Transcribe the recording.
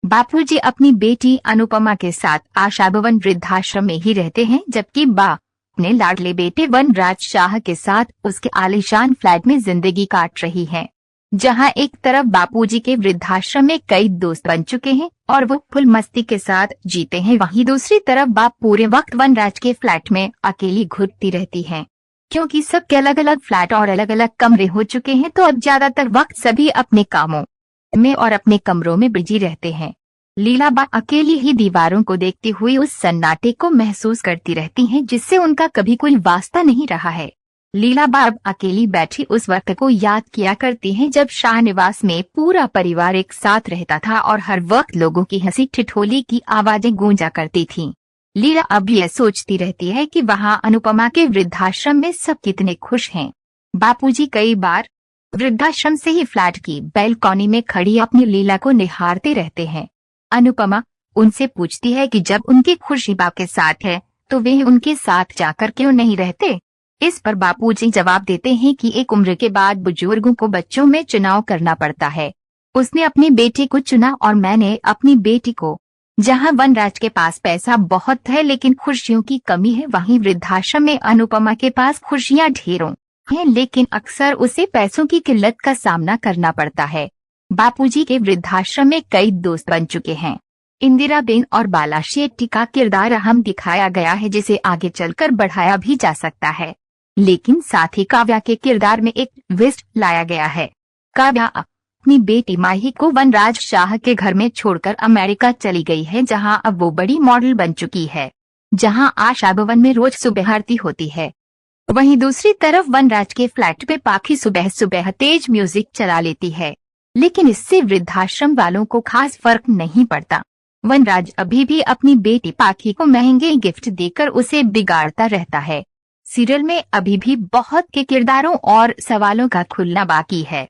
बापूजी अपनी बेटी अनुपमा के साथ आशा भवन वृद्धाश्रम में ही रहते हैं, जबकि बा अपने लाडले बेटे वनराज शाह के साथ उसके आलीशान फ्लैट में जिंदगी काट रही है। जहां एक तरफ बापूजी के वृद्धाश्रम में कई दोस्त बन चुके हैं और वो फुल मस्ती के साथ जीते हैं, वहीं दूसरी तरफ बाप पूरे वक्त वनराज के फ्लैट में अकेली घुटती रहती है। क्योंकि सबके अलग अलग फ्लैट और अलग अलग कमरे हो चुके हैं, तो अब ज्यादातर वक्त सभी अपने कामों में और अपने कमरों में बिजी रहते हैं। लीलाबा अकेली ही दीवारों को देखती हुई उस सन्नाटे को महसूस करती रहती हैं, जिससे उनका कभी कोई वास्ता नहीं रहा है। लीलाबा अब अकेली बैठी उस वक्त को याद किया करती हैं जब शाहनिवास में पूरा परिवार एक साथ रहता था और हर वक्त लोगों की हंसी ठिठोली की आवाजें गूंजा करती थीं। लीला अब यह सोचती रहती है कि वहां अनुपमा के वृद्धाश्रम में सब कितने खुश हैं। बापूजी कई बार वृद्धाश्रम से ही फ्लैट की बैल्कॉनी में खड़ी अपनी लीला को निहारते रहते हैं। अनुपमा उनसे पूछती है कि जब उनकी खुशी बाप के साथ है तो वे उनके साथ जाकर क्यों नहीं रहते। इस पर बापूजी जवाब देते हैं कि एक उम्र के बाद बुजुर्गों को बच्चों में चुनाव करना पड़ता है। उसने अपनी बेटी को चुना और मैंने अपनी बेटी को। जहां वनराज के पास पैसा बहुत है लेकिन खुशियों की कमी है, वहीं वृद्धाश्रम में अनुपमा के पास खुशियां ढेरों हैं, लेकिन अक्सर उसे पैसों की किल्लत का सामना करना पड़ता है। बापूजी के वृद्धाश्रम में कई दोस्त बन चुके हैं। इंदिराबेन और बाला शेट्टी का किरदार अहम दिखाया गया है, जिसे आगे चलकर बढ़ाया भी जा सकता है, लेकिन साथ ही काव्या के किरदार में एक ट्विस्ट लाया गया है। काव्या अपनी बेटी माही को वनराज शाह के घर में छोड़कर अमेरिका चली गई है, जहां अब वो बड़ी मॉडल बन चुकी है, जहां आशा भवन में रोज सुबह आरती होती है। वहीं दूसरी तरफ वनराज के फ्लैट पे पाखी सुबह सुबह तेज म्यूजिक चला लेती है, लेकिन इससे वृद्धाश्रम वालों को खास फर्क नहीं पड़ता। वनराज अभी भी अपनी बेटी पाखी को महंगे गिफ्ट देकर उसे बिगाड़ता रहता है। सीरियल में अभी भी बहुत के किरदारों और सवालों का खुलना बाकी है।